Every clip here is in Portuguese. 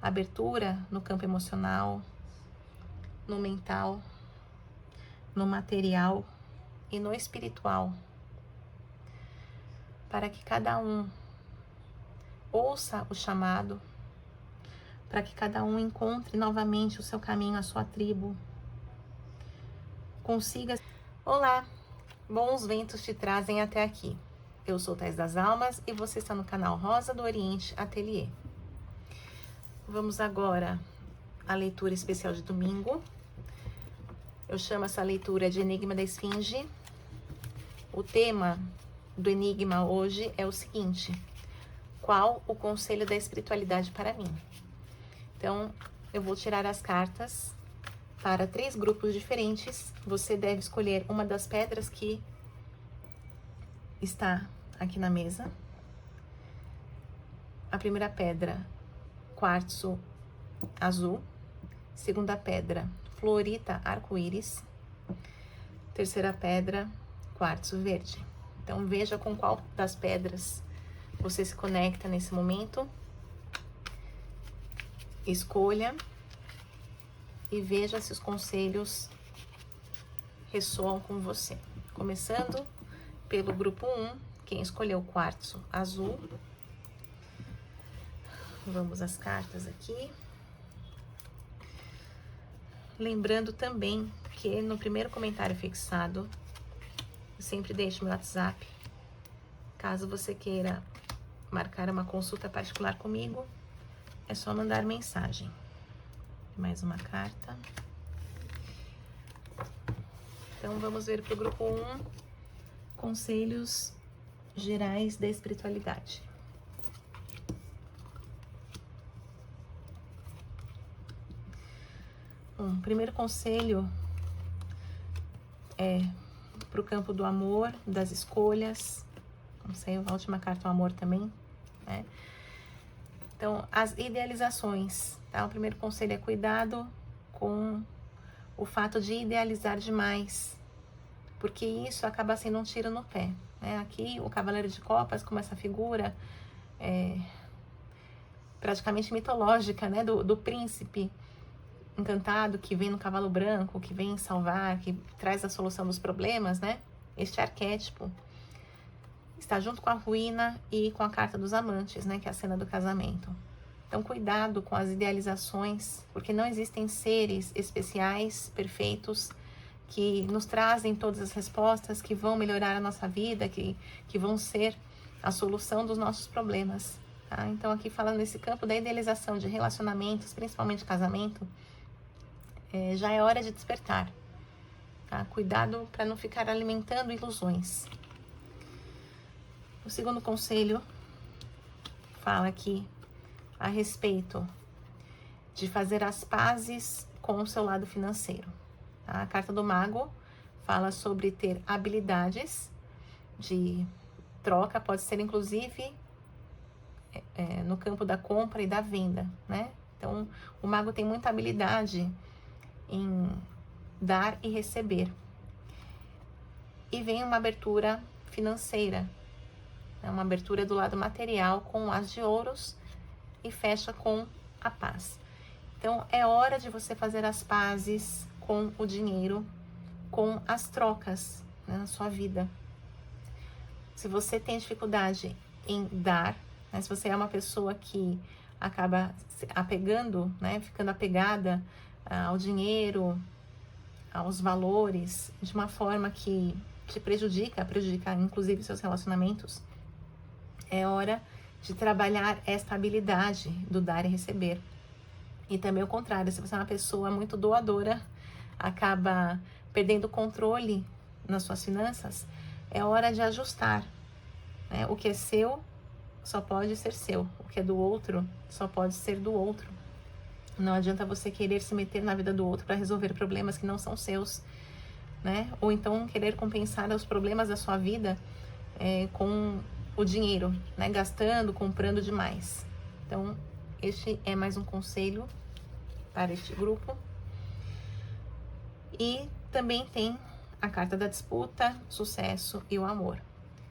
abertura no campo emocional, no mental, no material e no espiritual, para que cada um ouça o chamado, para que cada um encontre novamente o seu caminho, a sua tribo, consiga... Olá, bons ventos te trazem até aqui. Eu sou Thais das Almas e você está no canal Rosa do Oriente Ateliê. Vamos agora à leitura especial de domingo. Eu chamo essa leitura de Enigma da Esfinge. O tema do enigma hoje é o seguinte: qual o conselho da espiritualidade para mim? Então, eu vou tirar as cartas para 3 grupos diferentes. Você deve escolher uma das pedras que está aqui na mesa. A primeira pedra, quartzo azul. Segunda pedra, fluorita arco-íris. Terceira pedra, quartzo verde. Então, veja com qual das pedras você se conecta nesse momento. Escolha e veja se os conselhos ressoam com você. Começando pelo grupo 1, quem escolheu o quartzo azul. Vamos às cartas aqui. Lembrando também que no primeiro comentário fixado, eu sempre deixo meu WhatsApp. Caso você queira marcar uma consulta particular comigo, é só mandar mensagem. Mais uma carta. Então, vamos ver para o grupo 1, conselhos gerais da espiritualidade. Primeiro conselho é para o campo do amor, das escolhas. Não sei, a última carta é o amor também, né? Então, as idealizações, tá? O primeiro conselho é cuidado com o fato de idealizar demais, porque isso acaba sendo um tiro no pé, né? Aqui, o Cavaleiro de Copas, como essa figura praticamente mitológica, né? Do príncipe encantado que vem no cavalo branco, que vem salvar, que traz a solução dos problemas, né? Este arquétipo está junto com a ruína e com a carta dos amantes, né? Que é a cena do casamento. Então, cuidado com as idealizações, porque não existem seres especiais, perfeitos, que nos trazem todas as respostas, que vão melhorar a nossa vida, que vão ser a solução dos nossos problemas, tá? Então, aqui falando nesse campo da idealização de relacionamentos, principalmente casamento, já é hora de despertar, tá? Cuidado para não ficar alimentando ilusões. O segundo conselho fala aqui a respeito de fazer as pazes com o seu lado financeiro, tá? A carta do Mago fala sobre ter habilidades de troca, pode ser inclusive no campo da compra e da venda, né? Então, o Mago tem muita habilidade em dar e receber. E vem uma abertura financeira, uma abertura do lado material com o As de Ouros e fecha com a paz. Então, é hora de você fazer as pazes com o dinheiro, com as trocas, né, na sua vida. Se você tem dificuldade em dar, né, se você é uma pessoa que acaba se apegando, né, ficando apegada ao dinheiro, aos valores, de uma forma que te prejudica inclusive seus relacionamentos, é hora de trabalhar esta habilidade do dar e receber. E também o contrário, se você é uma pessoa muito doadora, acaba perdendo o controle nas suas finanças, é hora de ajustar, né? O que é seu só pode ser seu, o que é do outro só pode ser do outro. Não adianta você querer se meter na vida do outro para resolver problemas que não são seus, né? Ou então querer compensar os problemas da sua vida com o dinheiro, né? Gastando, comprando demais. Então, este é mais um conselho para este grupo. E também tem a carta da disputa, sucesso e o amor.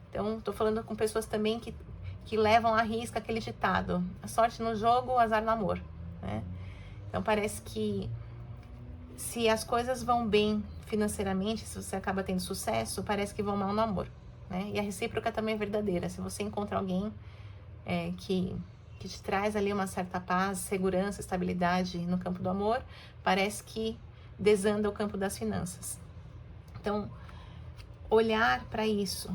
Então, tô falando com pessoas também que levam à risca aquele ditado: a sorte no jogo, o azar no amor. né? Então parece que se as coisas vão bem financeiramente, se você acaba tendo sucesso, parece que vão mal no amor, né? E a recíproca também é verdadeira. Se você encontra alguém que te traz ali uma certa paz, segurança, estabilidade no campo do amor, parece que desanda o campo das finanças. Então, olhar para isso,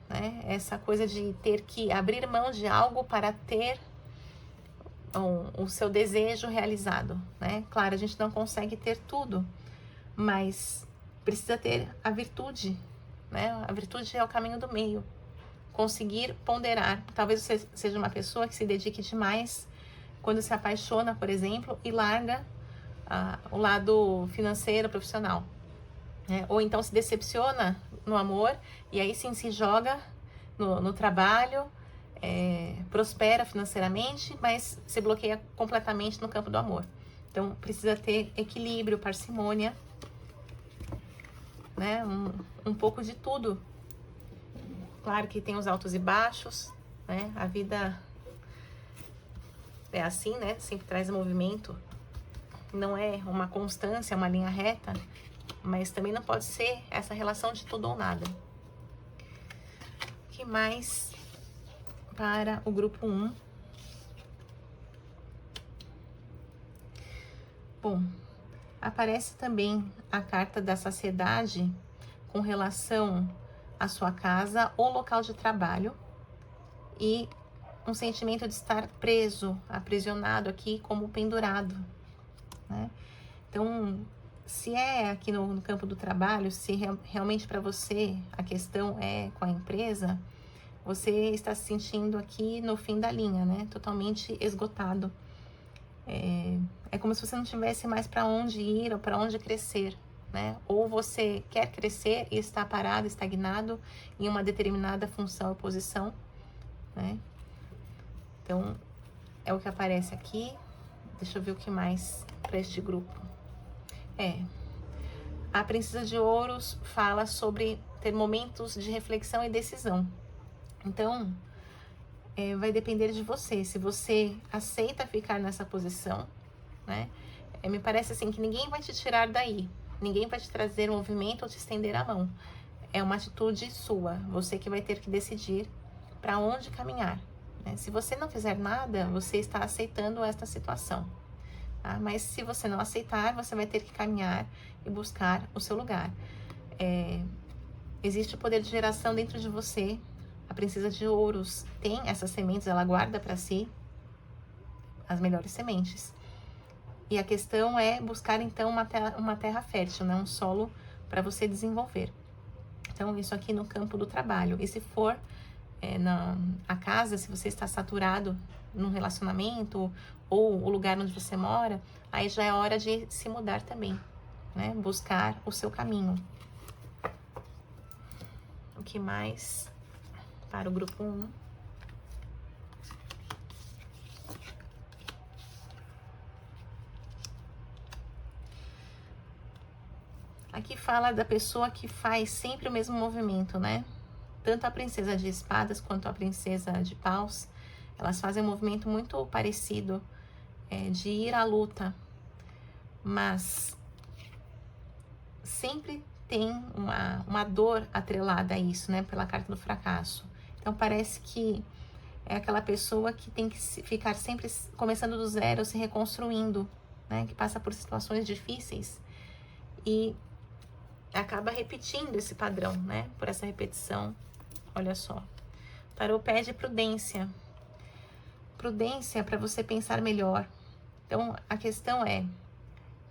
né? Essa coisa de ter que abrir mão de algo para ter o seu desejo realizado, né? Claro, a gente não consegue ter tudo, mas precisa ter a virtude, né? A virtude é o caminho do meio. Conseguir ponderar. Talvez você seja uma pessoa que se dedique demais quando se apaixona, por exemplo, e larga o lado financeiro, profissional, né? Ou então se decepciona no amor e aí sim se joga no trabalho, prospera financeiramente, mas se bloqueia completamente no campo do amor. Então precisa ter equilíbrio, parcimônia, né? Um pouco de tudo. Claro que tem os altos e baixos, né? A vida é assim, né? Sempre traz movimento. Não é uma constância, uma linha reta, mas também não pode ser essa relação de tudo ou nada. O que mais para o grupo 1? Bom, aparece também a carta da saciedade com relação à sua casa ou local de trabalho e um sentimento de estar preso, aprisionado aqui como pendurado, né? Então, se é aqui no campo do trabalho, se realmente para você a questão é com a empresa, você está se sentindo aqui no fim da linha, né? Totalmente esgotado. É como se você não tivesse mais para onde ir ou para onde crescer, né? Ou você quer crescer e está parado, estagnado em uma determinada função ou posição, né? Então, é o que aparece aqui. Deixa eu ver o que mais para este grupo. A Princesa de Ouros fala sobre ter momentos de reflexão e decisão. Então, vai depender de você. Se você aceita ficar nessa posição, né? Me parece assim que ninguém vai te tirar daí. Ninguém vai te trazer um movimento ou te estender a mão. É uma atitude sua. Você que vai ter que decidir para onde caminhar, né? Se você não fizer nada, você está aceitando esta situação. Tá? Mas se você não aceitar, você vai ter que caminhar e buscar o seu lugar. Existe o poder de geração dentro de você. A Princesa de Ouros tem essas sementes, ela guarda para si as melhores sementes. E a questão é buscar então uma terra fértil, né? Um solo para você desenvolver. Então, isso aqui no campo do trabalho. E se for na casa, se você está saturado num relacionamento ou o lugar onde você mora, aí já é hora de se mudar também, né? Buscar o seu caminho. O que mais para o grupo 1? Aqui fala da pessoa que faz sempre o mesmo movimento, né? Tanto a Princesa de Espadas quanto a Princesa de Paus, elas fazem um movimento muito parecido, de ir à luta, mas sempre tem uma dor atrelada a isso, né? Pela carta do fracasso. Então parece que é aquela pessoa que tem que ficar sempre começando do zero, se reconstruindo, né? Que passa por situações difíceis e acaba repetindo esse padrão, né? Por essa repetição. Olha só. O tarô pede prudência. Prudência para você pensar melhor. Então, a questão é,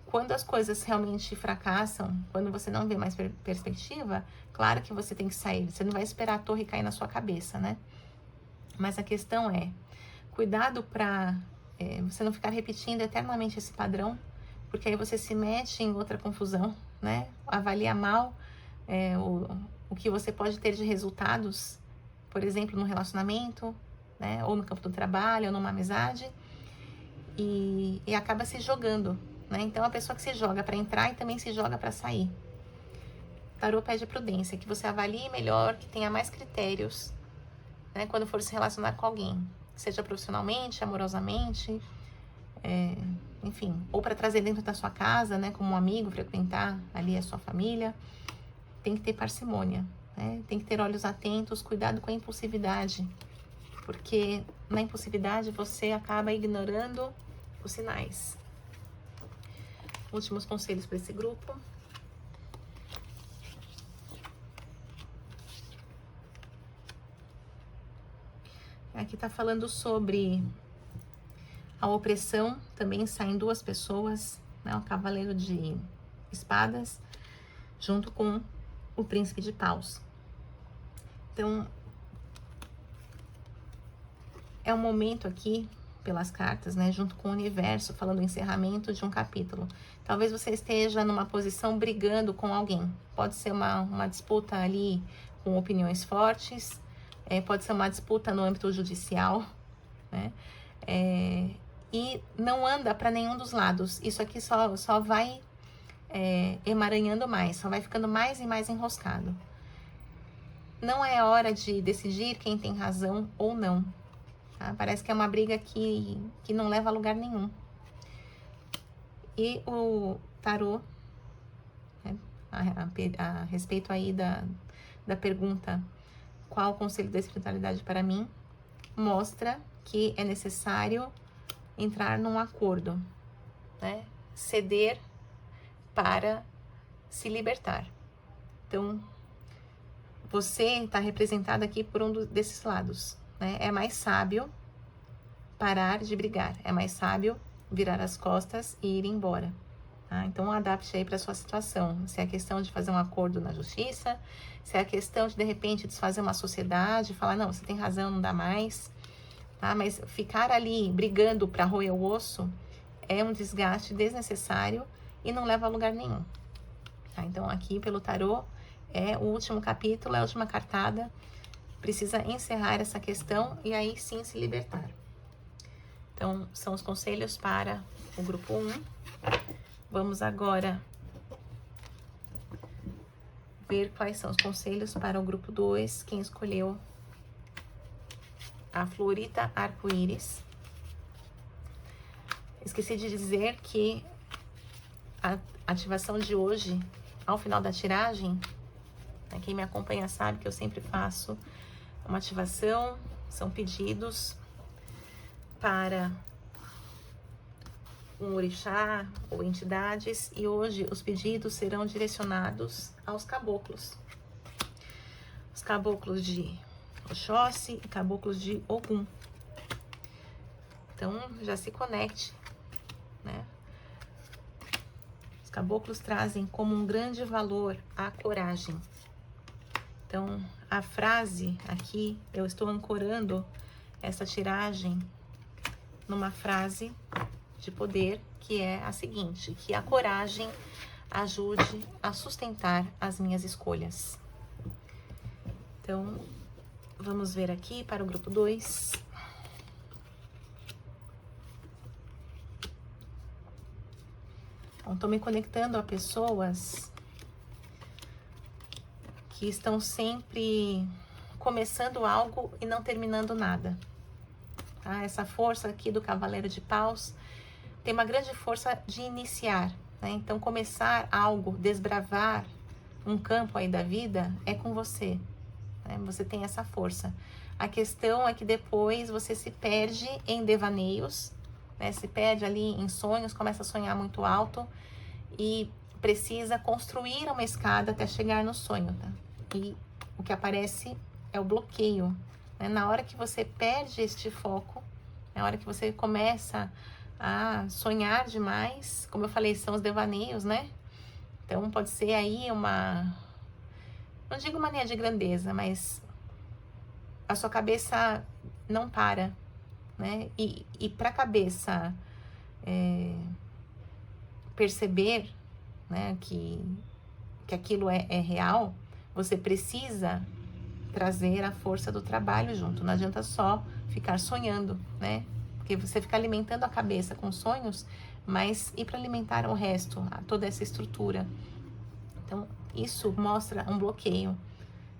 quando as coisas realmente fracassam, quando você não vê mais perspectiva, claro que você tem que sair. Você não vai esperar a torre cair na sua cabeça, né? Mas a questão é, cuidado para você não ficar repetindo eternamente esse padrão, porque aí você se mete em outra confusão, né? Avalia mal o que você pode ter de resultados, por exemplo, no relacionamento, né? Ou no campo do trabalho, ou numa amizade, e acaba se jogando, né? Então, a pessoa que se joga para entrar e também se joga para sair. O tarô pede prudência, que você avalie melhor, que tenha mais critérios, né? Quando for se relacionar com alguém, seja profissionalmente, amorosamente, enfim, ou para trazer dentro da sua casa, né, como um amigo, frequentar ali a sua família. Tem que ter parcimônia, né? Tem que ter olhos atentos, cuidado com a impulsividade, porque na impulsividade você acaba ignorando os sinais. Últimos conselhos para esse grupo. Aqui tá falando sobre a opressão, também saem duas pessoas, né? O cavaleiro de espadas, junto com o príncipe de paus. Então, é um momento aqui, pelas cartas, né? Junto com o universo, falando do encerramento de um capítulo. Talvez você esteja numa posição brigando com alguém. Pode ser uma disputa ali com opiniões fortes, pode ser uma disputa no âmbito judicial, né? E não anda para nenhum dos lados. Isso aqui só vai emaranhando mais, só vai ficando mais e mais enroscado. Não é hora de decidir quem tem razão ou não. Tá? Parece que é uma briga que não leva a lugar nenhum. E o tarô, né, a respeito aí da pergunta qual o conselho da espiritualidade para mim, mostra que é necessário entrar num acordo, né? Ceder para se libertar. Então, você está representado aqui por um desses lados, né? É mais sábio parar de brigar, é mais sábio virar as costas e ir embora. Tá? Então, adapte aí para sua situação. Se é questão de fazer um acordo na justiça, se é questão de repente desfazer uma sociedade, falar, não, você tem razão, não dá mais. Tá? Mas ficar ali brigando para roer o osso é um desgaste desnecessário e não leva a lugar nenhum. Tá? Então, aqui pelo tarô, é o último capítulo, é a última cartada. Precisa encerrar essa questão e aí sim se libertar. Então, são os conselhos para o grupo 1. Vamos agora ver quais são os conselhos para o grupo 2. Quem escolheu a Florita Arco-Íris. Esqueci de dizer que a ativação de hoje, ao final da tiragem, né, quem me acompanha sabe que eu sempre faço uma ativação, são pedidos para um orixá ou entidades, e hoje os pedidos serão direcionados aos caboclos. Os caboclos de Oxóssi e caboclos de Ogum. Então, já se conecte, né? Os caboclos trazem como um grande valor a coragem. Então, a frase aqui, eu estou ancorando essa tiragem numa frase de poder, que é a seguinte, que a coragem ajude a sustentar as minhas escolhas. Então, vamos ver aqui para o grupo 2. Então, estou me conectando a pessoas que estão sempre começando algo e não terminando nada. Tá? Essa força aqui do Cavaleiro de Paus tem uma grande força de iniciar, né? Então, começar algo, desbravar um campo aí da vida é com você, né? Você tem essa força. A questão é que depois você se perde em devaneios, né? Se perde ali em sonhos, começa a sonhar muito alto e precisa construir uma escada até chegar no sonho, tá? E o que aparece é o bloqueio, né? Na hora que você perde este foco, na hora que você começa a sonhar demais, como eu falei, são os devaneios, né? Então, pode ser aí não digo mania de grandeza, mas a sua cabeça não para, né? E para a cabeça perceber, né, que aquilo é real, você precisa trazer a força do trabalho junto. Não adianta só ficar sonhando, né? Porque você fica alimentando a cabeça com sonhos, mas e para alimentar o resto, toda essa estrutura? Então, isso mostra um bloqueio,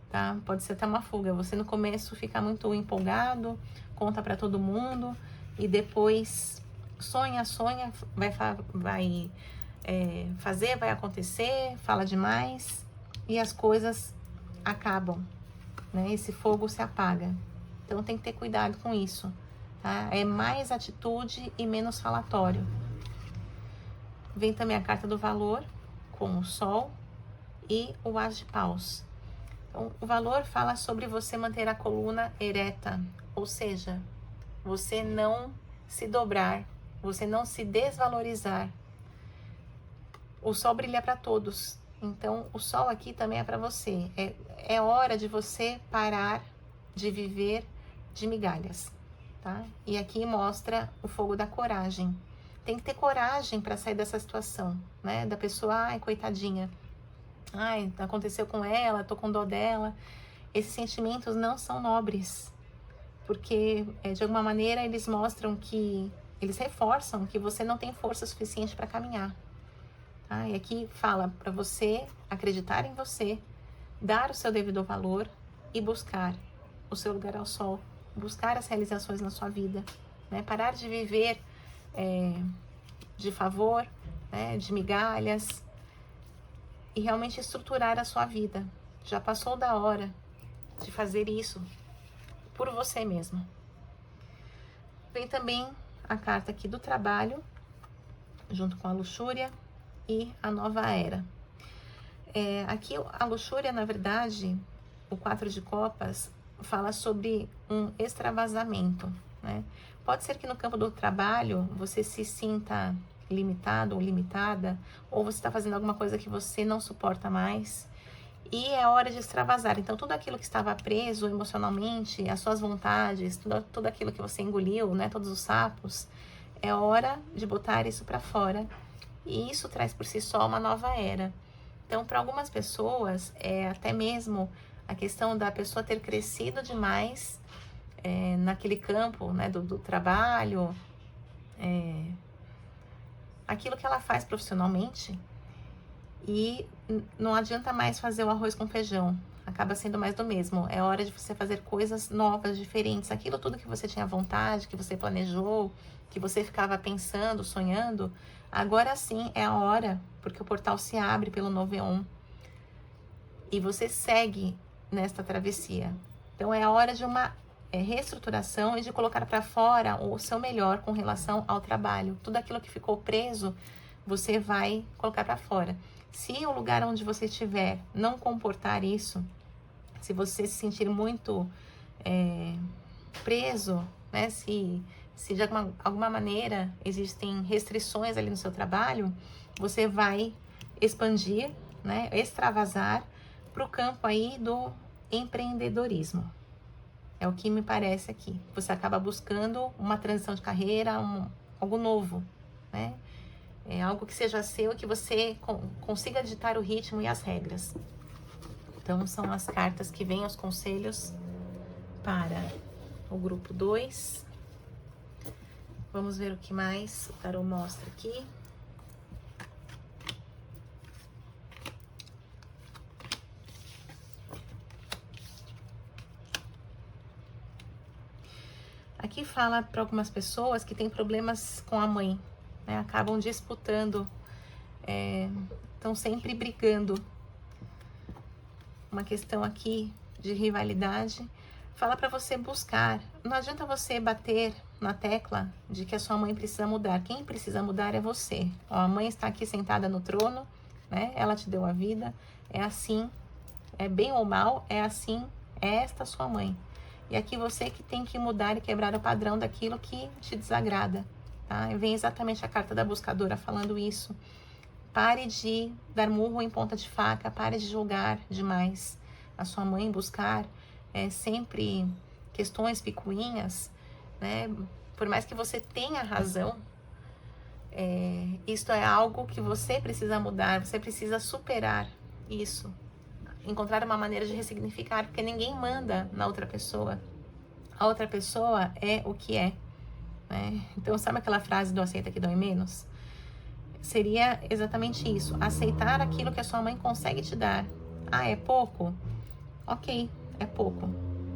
tá? Pode ser até uma fuga. Você no começo fica muito empolgado, conta para todo mundo, e depois sonha, fazer, vai acontecer, fala demais e as coisas acabam, né? Esse fogo se apaga. Então tem que ter cuidado com isso, tá? É mais atitude e menos falatório. Vem também a carta do valor com o sol e o as de paus. Então, o valor fala sobre você manter a coluna ereta, ou seja, você não se dobrar, você não se desvalorizar. O sol brilha para todos, então o sol aqui também é para você. É hora de você parar de viver de migalhas, tá? E aqui mostra o fogo da coragem. Tem que ter coragem para sair dessa situação, né? Da pessoa, ai, coitadinha. Ai, aconteceu com ela, tô com dó dela. Esses sentimentos não são nobres, porque de alguma maneira eles reforçam que você não tem força suficiente para caminhar. Tá? E aqui fala para você acreditar em você, dar o seu devido valor e buscar o seu lugar ao sol, buscar as realizações na sua vida, né? Parar de viver de favor, né? De migalhas, e realmente estruturar a sua vida. Já passou da hora de fazer isso por você mesmo. Vem também a carta aqui do trabalho, junto com a luxúria e a nova era. Aqui a luxúria, na verdade, o 4 de copas, fala sobre um extravasamento, né? Pode ser que no campo do trabalho você se sinta limitado ou limitada, ou você está fazendo alguma coisa que você não suporta mais, e é hora de extravasar. Então, tudo aquilo que estava preso emocionalmente, as suas vontades, tudo aquilo que você engoliu, né, todos os sapos, é hora de botar isso para fora. E isso traz por si só uma nova era. Então, para algumas pessoas, até mesmo a questão da pessoa ter crescido demais naquele campo, né, do trabalho, aquilo que ela faz profissionalmente, e não adianta mais fazer o arroz com feijão, acaba sendo mais do mesmo. É hora de você fazer coisas novas, diferentes. Aquilo tudo que você tinha vontade, que você planejou, que você ficava pensando, sonhando, agora sim é a hora, porque o portal se abre pelo novo Éon e você segue nesta travessia. Então é a hora de uma reestruturação e de colocar para fora o seu melhor com relação ao trabalho. Tudo aquilo que ficou preso, você vai colocar para fora. Se o lugar onde você estiver não comportar isso, se você se sentir muito preso, né? Se de alguma maneira existem restrições ali no seu trabalho, você vai expandir, né? Extravasar para o campo aí do empreendedorismo. É o que me parece aqui. Você acaba buscando uma transição de carreira, algo novo, né? É algo que seja seu e que você consiga ditar o ritmo e as regras. Então, são as cartas que vêm, os conselhos para o grupo 2. Vamos ver o que mais o tarô mostra aqui. Aqui fala para algumas pessoas que têm problemas com a mãe, né? Acabam disputando, estão sempre brigando. Uma questão aqui de rivalidade. Fala para você buscar. Não adianta você bater na tecla de que a sua mãe precisa mudar. Quem precisa mudar é você. Ó, a mãe está aqui sentada no trono, né? Ela te deu a vida. É assim, é bem ou mal, é assim, é esta sua mãe. E aqui você que tem que mudar e quebrar o padrão daquilo que te desagrada, tá? E vem exatamente a carta da buscadora falando isso. Pare de dar murro em ponta de faca, pare de julgar demais a sua mãe, buscar sempre questões picuinhas, né? Por mais que você tenha razão, isto é algo que você precisa mudar, você precisa superar isso. Encontrar uma maneira de ressignificar, porque ninguém manda na outra pessoa. A outra pessoa é o que é, né? Então, sabe aquela frase do aceita que dói menos? Seria exatamente isso. Aceitar aquilo que a sua mãe consegue te dar. Ah, é pouco? Ok, é pouco.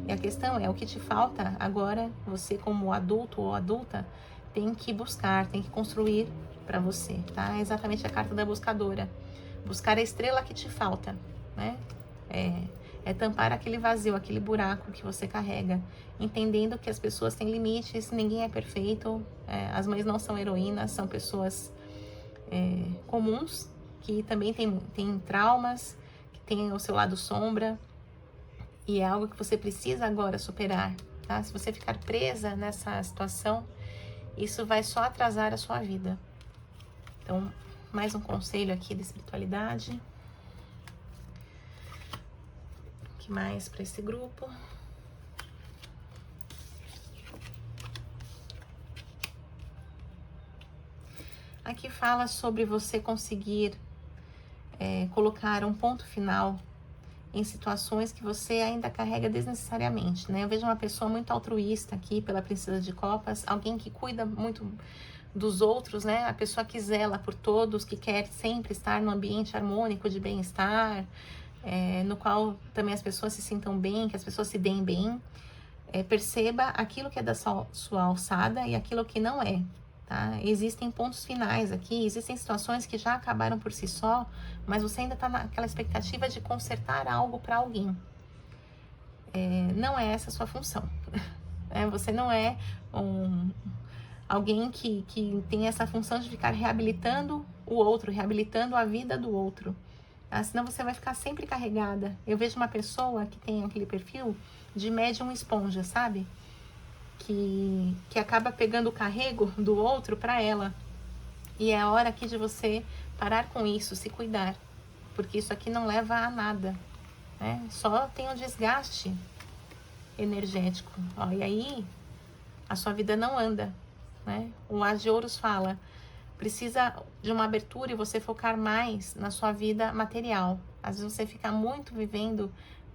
E a questão é o que te falta agora, você como adulto ou adulta, tem que buscar, tem que construir para você, tá? É exatamente a carta da buscadora. Buscar a estrela que te falta, né? É tampar aquele vazio, aquele buraco que você carrega, entendendo que as pessoas têm limites, ninguém é perfeito, as mães não são heroínas, são pessoas comuns, que também tem traumas, que tem o seu lado sombra, e é algo que você precisa agora superar, tá? Se você ficar presa nessa situação, isso vai só atrasar a sua vida. Então, mais um conselho aqui da espiritualidade. O que mais para esse grupo? Aqui fala sobre você conseguir colocar um ponto final em situações que você ainda carrega desnecessariamente, né? Eu vejo uma pessoa muito altruísta aqui pela Princesa de Copas, alguém que cuida muito dos outros, né? A pessoa que zela por todos, que quer sempre estar num ambiente harmônico de bem-estar, no qual também as pessoas se sintam bem, que as pessoas se deem bem. Perceba aquilo que é da sua alçada e aquilo que não é, tá? Existem pontos finais aqui, existem situações que já acabaram por si só, mas você ainda está naquela expectativa de consertar algo para alguém. Não é essa a sua função. Você não é alguém que tem essa função de ficar reabilitando o outro, reabilitando a vida do outro. Senão você vai ficar sempre carregada. Eu vejo uma pessoa que tem aquele perfil de médium esponja, sabe? Que acaba pegando o carrego do outro para ela. E é a hora aqui de você parar com isso, se cuidar. Porque isso aqui não leva a nada, né? Só tem um desgaste energético. E aí a sua vida não anda, né? O As de Ouros fala: precisa de uma abertura e você focar mais na sua vida material. Às vezes você fica muito vivendo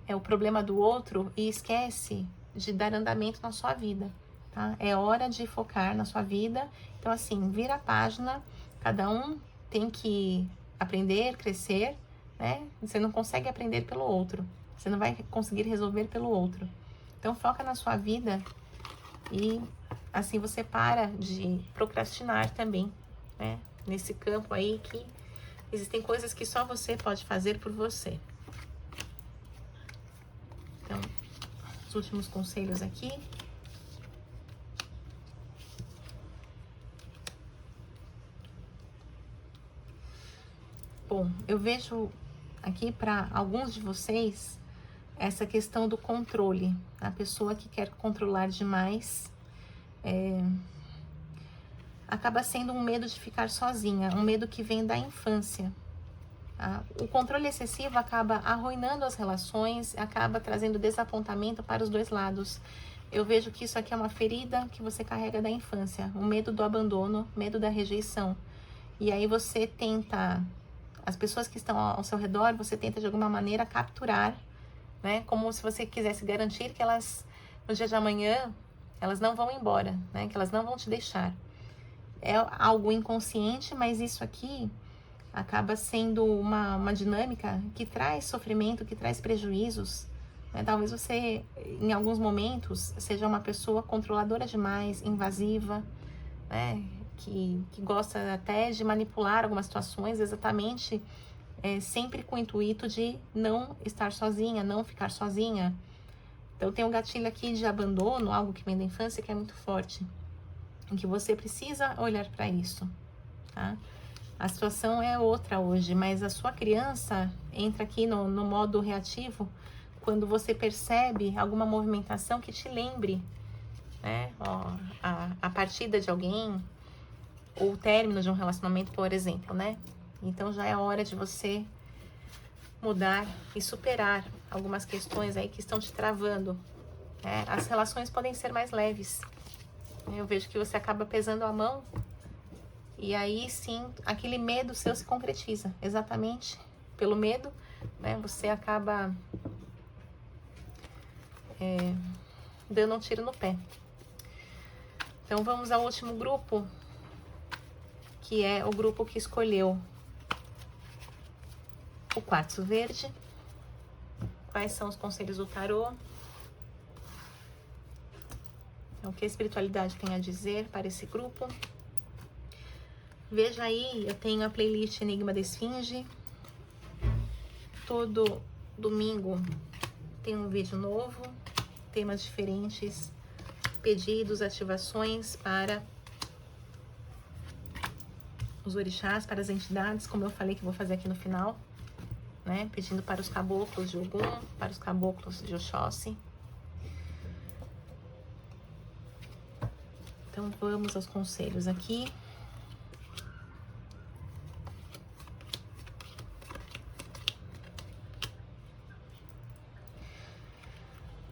o problema do outro e esquece de dar andamento na sua vida, tá? É hora de focar na sua vida. Então, assim, vira a página, cada um tem que aprender, crescer, né? Você não consegue aprender pelo outro, você não vai conseguir resolver pelo outro. Então, foca na sua vida e assim você para de procrastinar também, né? Nesse campo aí que existem coisas que só você pode fazer por você. Então, os últimos conselhos aqui. Bom, eu vejo aqui para alguns de vocês essa questão do controle. A pessoa que quer controlar demais acaba sendo um medo de ficar sozinha, um medo que vem da infância. O controle excessivo acaba arruinando as relações, acaba trazendo desapontamento para os dois lados. Eu vejo que isso aqui é uma ferida que você carrega da infância, o medo do abandono, medo da rejeição. E aí você tenta, as pessoas que estão ao seu redor, você tenta de alguma maneira capturar, né? Como se você quisesse garantir que elas, no dia de amanhã, elas não vão embora, né? Que elas não vão te deixar. É algo inconsciente, mas isso aqui acaba sendo uma dinâmica que traz sofrimento, que traz prejuízos, né? Talvez você, em alguns momentos, seja uma pessoa controladora demais, invasiva, né? Que gosta até de manipular algumas situações, exatamente sempre com o intuito de não estar sozinha, não ficar sozinha. Então tem um gatilho aqui de abandono, algo que vem da infância, que é muito forte, em que você precisa olhar para isso, tá? A situação é outra hoje, mas a sua criança entra aqui no modo reativo quando você percebe alguma movimentação que te lembre, né? A partida de alguém ou o término de um relacionamento, por exemplo, né? Então já é a hora de você mudar e superar algumas questões aí que estão te travando, né? As relações podem ser mais leves. Eu vejo que você acaba pesando a mão e aí sim, aquele medo seu se concretiza. Exatamente pelo medo, né? Você acaba dando um tiro no pé. Então vamos ao último grupo, que é o grupo que escolheu o quartzo verde. Quais são os conselhos do tarô? o que a espiritualidade tem a dizer para esse grupo. Veja aí, eu tenho a playlist Enigma da Esfinge. Todo domingo tem um vídeo novo, temas diferentes, pedidos, ativações para os orixás, para as entidades, como eu falei que vou fazer aqui no final, né? Pedindo para os caboclos de Ogum, para os caboclos de Oxóssi. Então vamos aos conselhos aqui.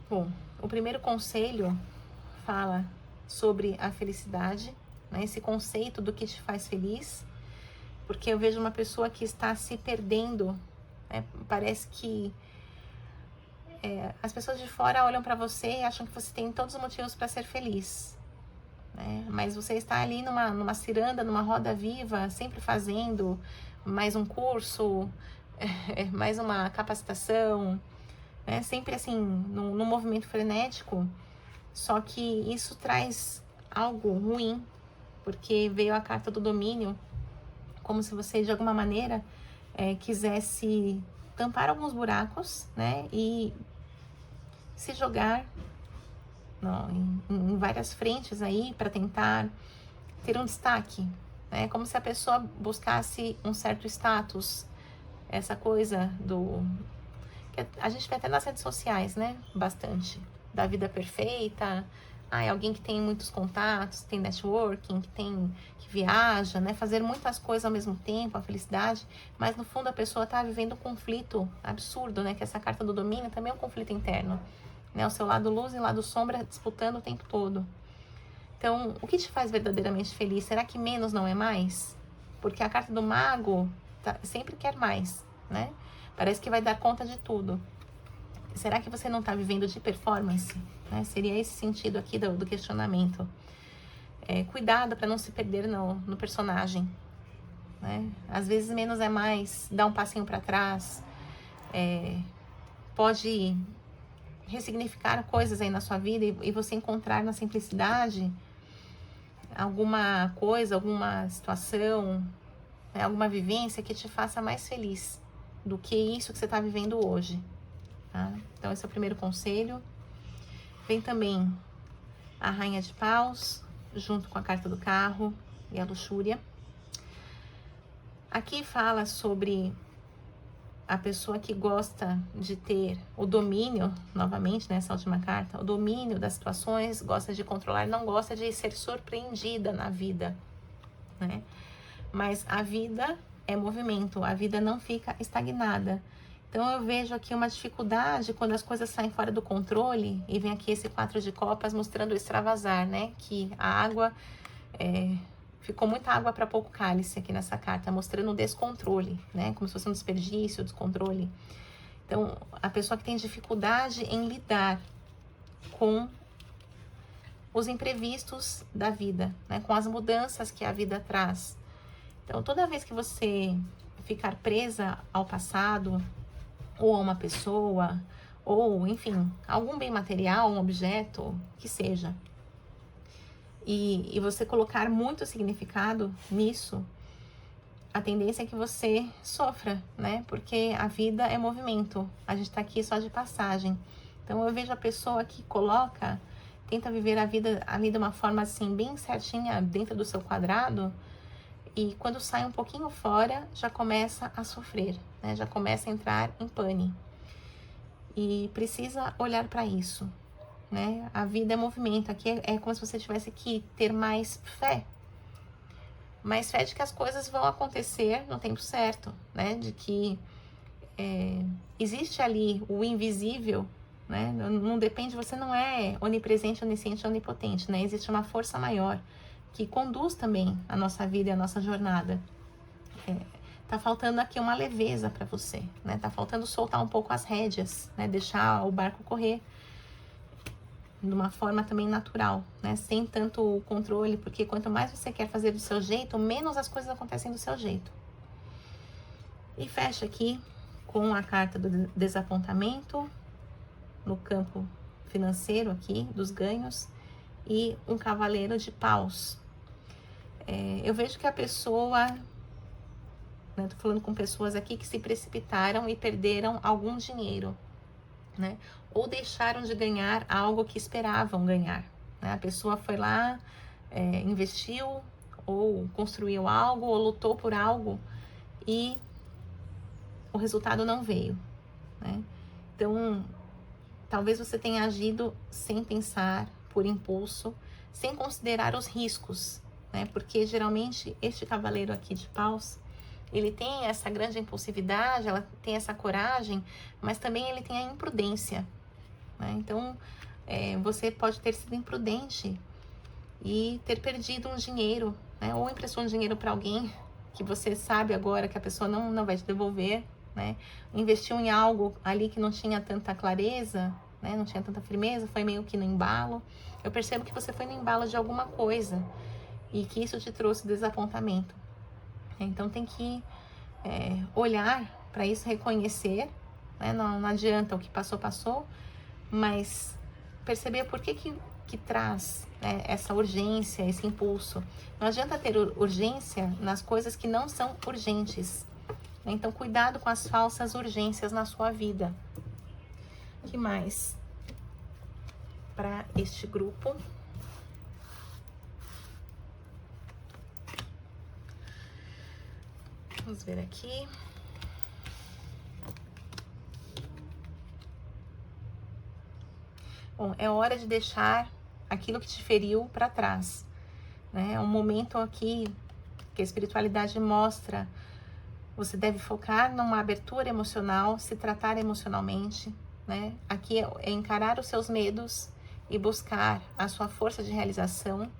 Bom, o primeiro conselho fala sobre a felicidade, né? Esse conceito do que te faz feliz, porque eu vejo uma pessoa que está se perdendo, né? Parece que as pessoas de fora olham para você e acham que você tem todos os motivos para ser feliz, né? Mas você está ali numa ciranda, numa roda viva, sempre fazendo mais um curso, mais uma capacitação, né? Sempre assim, num movimento frenético, só que isso traz algo ruim, porque veio a carta do domínio, como se você de alguma maneira quisesse tampar alguns buracos, né? E se jogar em várias frentes aí para tentar ter um destaque, né? Como se a pessoa buscasse um certo status, essa coisa que a gente vê até nas redes sociais, né? Bastante. Da vida perfeita. É alguém que tem muitos contatos, tem networking, que viaja, né? Fazer muitas coisas ao mesmo tempo, a felicidade. Mas no fundo a pessoa tá vivendo um conflito absurdo, né? Que essa carta do domínio também é um conflito interno, né? O seu lado luz e lado sombra disputando o tempo todo. Então, o que te faz verdadeiramente feliz? Será que menos não é mais? Porque a carta do mago sempre quer mais, né? Parece que vai dar conta de tudo. Será que você não está vivendo de performance? Né? Seria esse sentido aqui do questionamento. Cuidado para não se perder no personagem, né? Às vezes menos é mais, dá um passinho para trás, pode ressignificar coisas aí na sua vida e você encontrar na simplicidade alguma coisa, alguma situação, né? Alguma vivência que te faça mais feliz do que isso que você está vivendo hoje. Tá? Então esse é o primeiro conselho. Vem também a Rainha de Paus, junto com a carta do carro e a luxúria. Aqui fala sobre a pessoa que gosta de ter o domínio, novamente nessa última carta, o domínio das situações, gosta de controlar, não gosta de ser surpreendida na vida, né? Mas a vida é movimento, a vida não fica estagnada. Então eu vejo aqui uma dificuldade quando as coisas saem fora do controle, e vem aqui esse 4 de copas mostrando o extravasar, né? Que a água, ficou muita água para pouco cálice aqui nessa carta, mostrando o descontrole, né? Como se fosse um desperdício, descontrole. Então, a pessoa que tem dificuldade em lidar com os imprevistos da vida, né? Com as mudanças que a vida traz. Então, toda vez que você ficar presa ao passado, ou a uma pessoa, ou, enfim, algum bem material, um objeto, que seja, e você colocar muito significado nisso, a tendência é que você sofra, né? Porque a vida é movimento, a gente tá aqui só de passagem. Então, eu vejo a pessoa que tenta viver a vida ali de uma forma assim, bem certinha, dentro do seu quadrado, e quando sai um pouquinho fora, já começa a sofrer, né? Já começa a entrar em pane. E precisa olhar para isso, né? A vida é movimento. Aqui é como se você tivesse que ter mais fé. Mais fé de que as coisas vão acontecer no tempo certo, né? De que existe ali o invisível, né? Não depende, você não é onipresente, onisciente, onipotente, né? Existe uma força maior que conduz também a nossa vida e a nossa jornada. Tá faltando aqui uma leveza para você, né? Tá faltando soltar um pouco as rédeas, né? Deixar o barco correr de uma forma também natural, né? Sem tanto controle, porque quanto mais você quer fazer do seu jeito, menos as coisas acontecem do seu jeito. E fecha aqui com a carta do desapontamento no campo financeiro aqui, dos ganhos, e um cavaleiro de paus. Eu vejo que a pessoa, né, tô falando com pessoas aqui que se precipitaram e perderam algum dinheiro, né? Ou deixaram de ganhar algo que esperavam ganhar, né? A pessoa foi lá, investiu, ou construiu algo, ou lutou por algo, e o resultado não veio, né? Então, talvez você tenha agido sem pensar, por impulso, sem considerar os riscos, né? Porque geralmente este cavaleiro aqui de paus, ele tem essa grande impulsividade, ela tem essa coragem, mas também ele tem a imprudência, né? Então, você pode ter sido imprudente e ter perdido um dinheiro, né? Ou emprestou um dinheiro para alguém que você sabe agora que a pessoa não vai te devolver, né? Investiu em algo ali que não tinha tanta clareza, né? Não tinha tanta firmeza, foi meio que no embalo. Eu percebo que você foi no embalo de alguma coisa e que isso te trouxe desapontamento. Então tem que olhar para isso, reconhecer, né? Não adianta, o que passou, passou, mas perceber por que traz, né, essa urgência, esse impulso. Não adianta ter urgência nas coisas que não são urgentes. Então, cuidado com as falsas urgências na sua vida. O que mais? Para este grupo. Vamos ver aqui. Bom, é hora de deixar aquilo que te feriu para trás, né? É um momento aqui que a espiritualidade mostra. Você deve focar numa abertura emocional, se tratar emocionalmente, né? Aqui é encarar os seus medos e buscar a sua força de realização,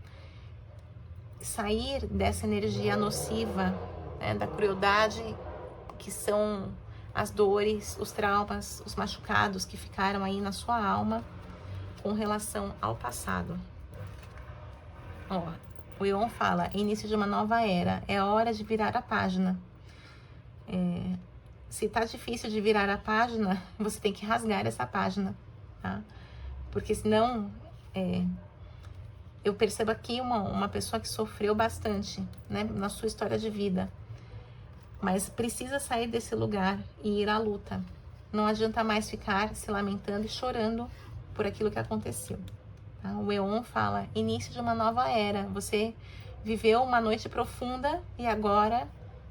sair dessa energia nociva, né, da crueldade, que são as dores, os traumas, os machucados que ficaram aí na sua alma com relação ao passado. Ó, o Eon fala, início de uma nova era, é hora de virar a página. Se tá difícil de virar a página, você tem que rasgar essa página, tá? Porque senão, eu percebo aqui uma pessoa que sofreu bastante, né, na sua história de vida, mas precisa sair desse lugar e ir à luta. Não adianta mais ficar se lamentando e chorando por aquilo que aconteceu, tá? O Eon fala, início de uma nova era. Você viveu uma noite profunda e agora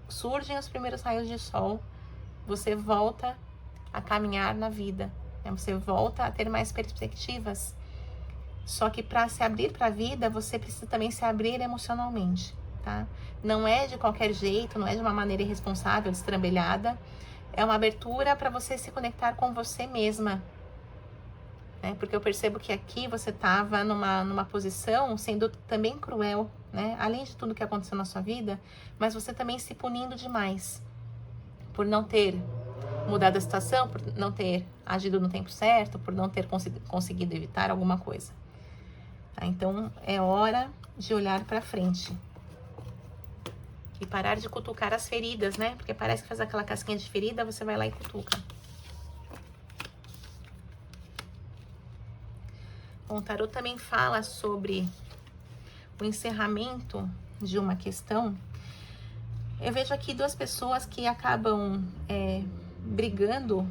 surgem os primeiros raios de sol. Você volta a caminhar na vida, né? Você volta a ter mais perspectivas. Só que para se abrir para a vida, você precisa também se abrir emocionalmente, tá? Não é de qualquer jeito, não é de uma maneira irresponsável, destrambelhada. É uma abertura para você se conectar com você mesma, né? Porque eu percebo que aqui você estava numa posição sendo também cruel, né? Além de tudo que aconteceu na sua vida, mas você também se punindo demais por não ter mudado a situação, por não ter agido no tempo certo, por não ter conseguido evitar alguma coisa. Tá? Então, é hora de olhar para frente e parar de cutucar as feridas, né? Porque parece que faz aquela casquinha de ferida, você vai lá e cutuca. Bom, o tarot também fala sobre o encerramento de uma questão. Eu vejo aqui duas pessoas que acabam brigando,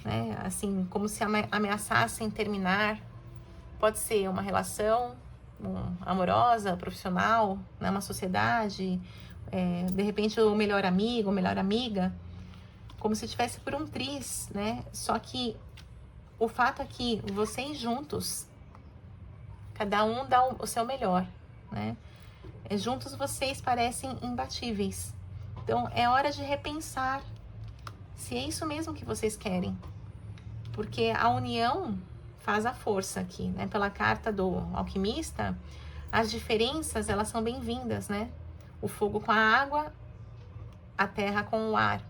né? Assim, como se ameaçassem terminar. Pode ser uma relação amorosa, profissional, né? Uma sociedade, de repente o melhor amigo, melhor amiga, como se estivesse por um triz, né? Só que o fato é que vocês juntos, cada um dá o seu melhor, né? Juntos vocês parecem imbatíveis. Então, é hora de repensar se é isso mesmo que vocês querem. Porque a união faz a força aqui, né? Pela carta do alquimista, as diferenças, elas são bem-vindas, né? O fogo com a água, a terra com o ar.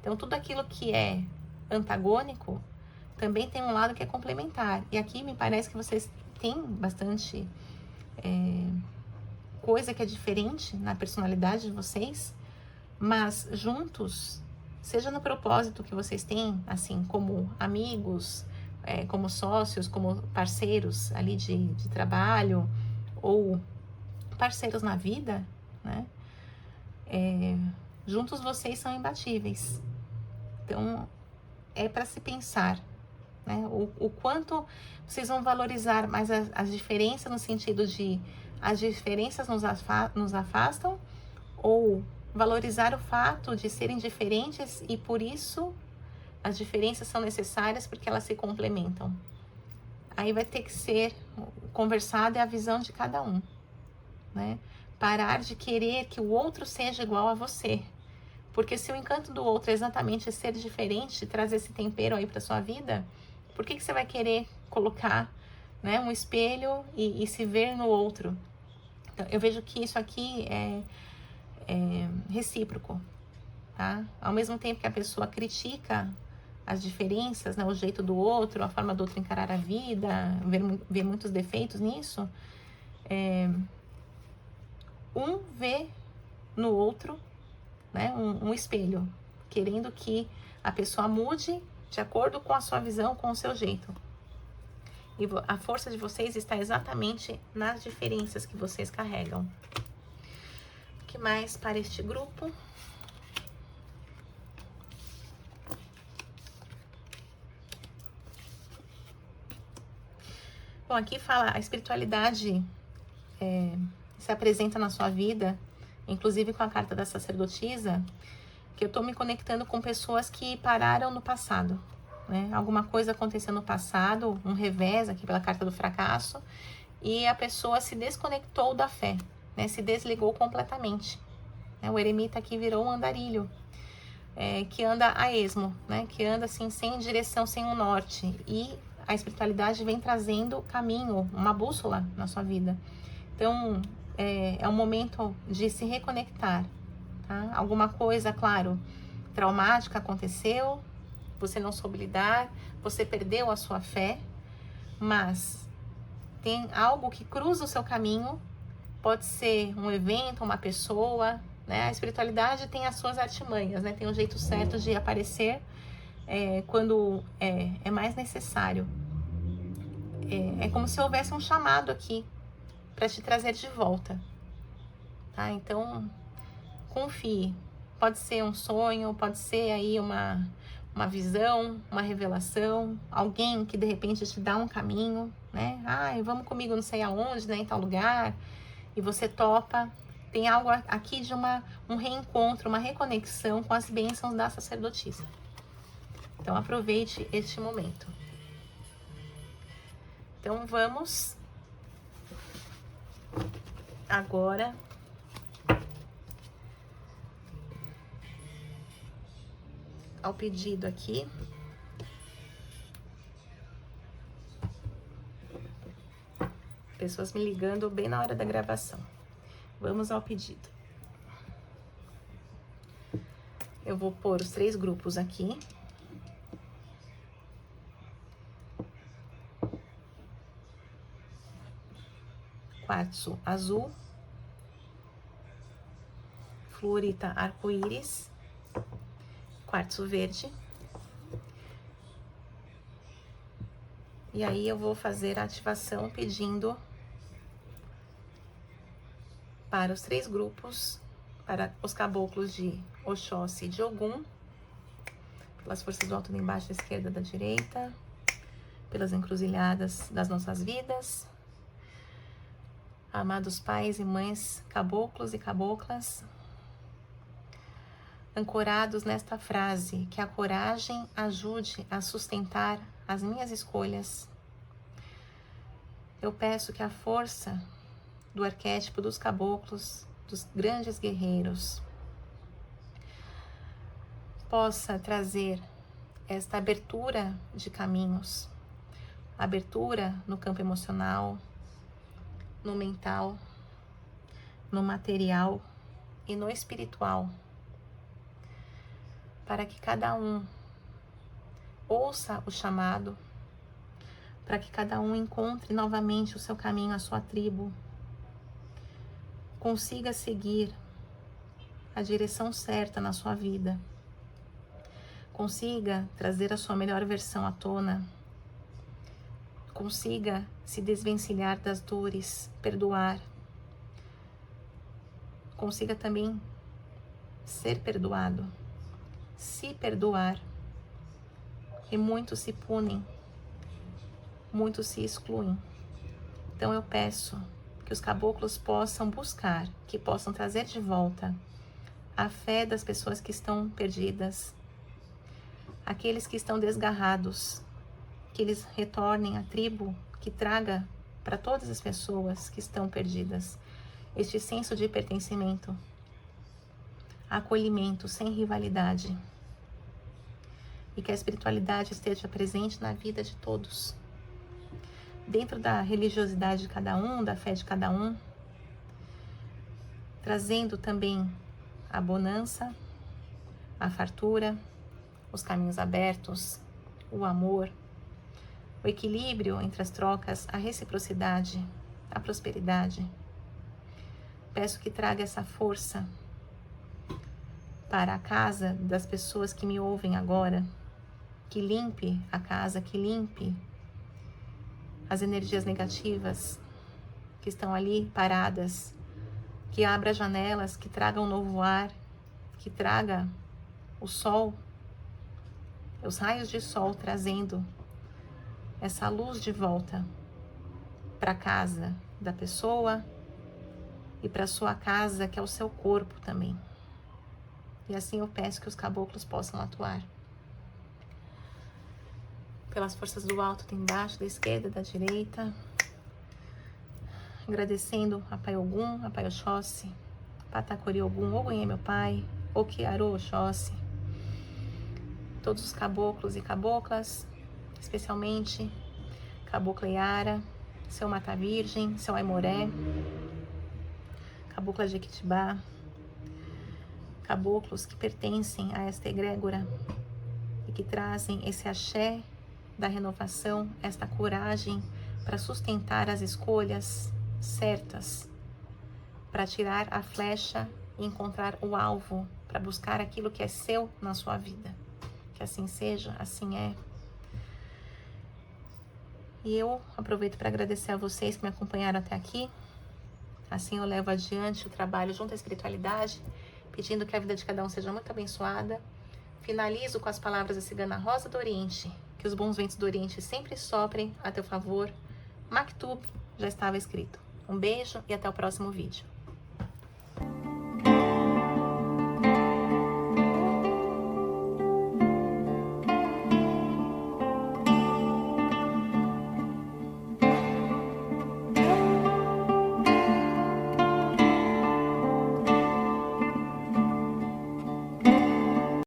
Então, tudo aquilo que é antagônico também tem um lado que é complementar. E aqui me parece que vocês têm bastante coisa que é diferente na personalidade de vocês, mas juntos, seja no propósito que vocês têm, assim, como amigos, como sócios, como parceiros ali de trabalho, ou parceiros na vida, né? Juntos vocês são imbatíveis. Então, é para se pensar, né? O quanto vocês vão valorizar mais as diferenças, no sentido de as diferenças nos afastam, ou valorizar o fato de serem diferentes e por isso as diferenças são necessárias, porque elas se complementam. Aí vai ter que ser conversado, é a visão de cada um, né? Parar de querer que o outro seja igual a você. Porque se o encanto do outro é exatamente ser diferente, trazer esse tempero aí para sua vida, por que você vai querer colocar, né, um espelho e se ver no outro? Então, eu vejo que isso aqui é recíproco, tá? Ao mesmo tempo que a pessoa critica as diferenças, né, o jeito do outro, a forma do outro encarar a vida, ver muitos defeitos nisso, um vê no outro, né, um espelho, querendo que a pessoa mude de acordo com a sua visão, com o seu jeito. E a força de vocês está exatamente nas diferenças que vocês carregam. O que mais para este grupo? Bom, aqui fala a espiritualidade se apresenta na sua vida, inclusive com a carta da sacerdotisa, que eu tô me conectando com pessoas que pararam no passado, né? Alguma coisa aconteceu no passado, um revés aqui pela carta do fracasso, e a pessoa se desconectou da fé, né? Se desligou completamente. Né? O eremita aqui virou um andarilho, que anda a esmo, né? Que anda assim, sem direção, sem um norte. E a espiritualidade vem trazendo caminho, uma bússola na sua vida. Então, é um momento de se reconectar, tá? Alguma coisa, claro, traumática aconteceu, você não soube lidar, você perdeu a sua fé, mas tem algo que cruza o seu caminho, pode ser um evento, uma pessoa, né? A espiritualidade tem as suas artimanhas, né? Tem um jeito certo de aparecer quando é mais necessário. É como se houvesse um chamado aqui para te trazer de volta, tá? Então, confie. Pode ser um sonho, pode ser aí uma visão, uma revelação, alguém que de repente te dá um caminho, né? Ai, vamos comigo não sei aonde, né? Em tal lugar, e você topa. Tem algo aqui de um reencontro, uma reconexão com as bênçãos da sacerdotisa. Então, aproveite este momento. Então, vamos agora ao pedido aqui. Pessoas me ligando bem na hora da gravação. Vamos ao pedido. Eu vou pôr os 3 grupos aqui. Quartzo azul, fluorita arco-íris, quartzo verde. E aí eu vou fazer a ativação pedindo para os 3 grupos, para os caboclos de Oxóssi e de Ogum, pelas forças do alto da embaixo, da esquerda, da direita, pelas encruzilhadas das nossas vidas. Amados pais e mães, caboclos e caboclas, ancorados nesta frase, que a coragem ajude a sustentar as minhas escolhas. Eu peço que a força do arquétipo dos caboclos, dos grandes guerreiros, possa trazer esta abertura de caminhos, abertura no campo emocional, no mental, no material e no espiritual, para que cada um ouça o chamado, para que cada um encontre novamente o seu caminho, a sua tribo, consiga seguir a direção certa na sua vida, consiga trazer a sua melhor versão à tona, consiga se desvencilhar das dores, perdoar. Consiga também ser perdoado, se perdoar. E muitos se punem, muitos se excluem. Então eu peço que os caboclos possam buscar, que possam trazer de volta a fé das pessoas que estão perdidas, aqueles que estão desgarrados, que eles retornem à tribo, que traga para todas as pessoas que estão perdidas este senso de pertencimento, acolhimento sem rivalidade, e que a espiritualidade esteja presente na vida de todos, dentro da religiosidade de cada um, da fé de cada um, trazendo também a bonança, a fartura, os caminhos abertos, o amor, o equilíbrio entre as trocas, a reciprocidade, a prosperidade. Peço que traga essa força para a casa das pessoas que me ouvem agora, que limpe a casa, que limpe as energias negativas que estão ali paradas, que abra janelas, que traga um novo ar, que traga o sol, os raios de sol trazendo essa luz de volta para a casa da pessoa e para a sua casa, que é o seu corpo também. E assim eu peço que os caboclos possam atuar. Pelas forças do alto, de embaixo, da esquerda, da direita. Agradecendo a Pai Ogum, a Pai Oxóssi, Patacori Ogum, Ogum é meu pai, Okiaro Oxóssi. Todos os caboclos e caboclas, especialmente Cabocla Yara, seu Mata Virgem, seu Aimoré, Cabocla Jequitibá, caboclos que pertencem a esta egrégora e que trazem esse axé da renovação, esta coragem para sustentar as escolhas certas, para tirar a flecha e encontrar o alvo, para buscar aquilo que é seu na sua vida. Que assim seja, assim é. E eu aproveito para agradecer a vocês que me acompanharam até aqui. Assim eu levo adiante o trabalho junto à espiritualidade, pedindo que a vida de cada um seja muito abençoada. Finalizo com as palavras da cigana Rosa do Oriente, que os bons ventos do Oriente sempre soprem a teu favor. Maktub já estava escrito. Um beijo e até o próximo vídeo.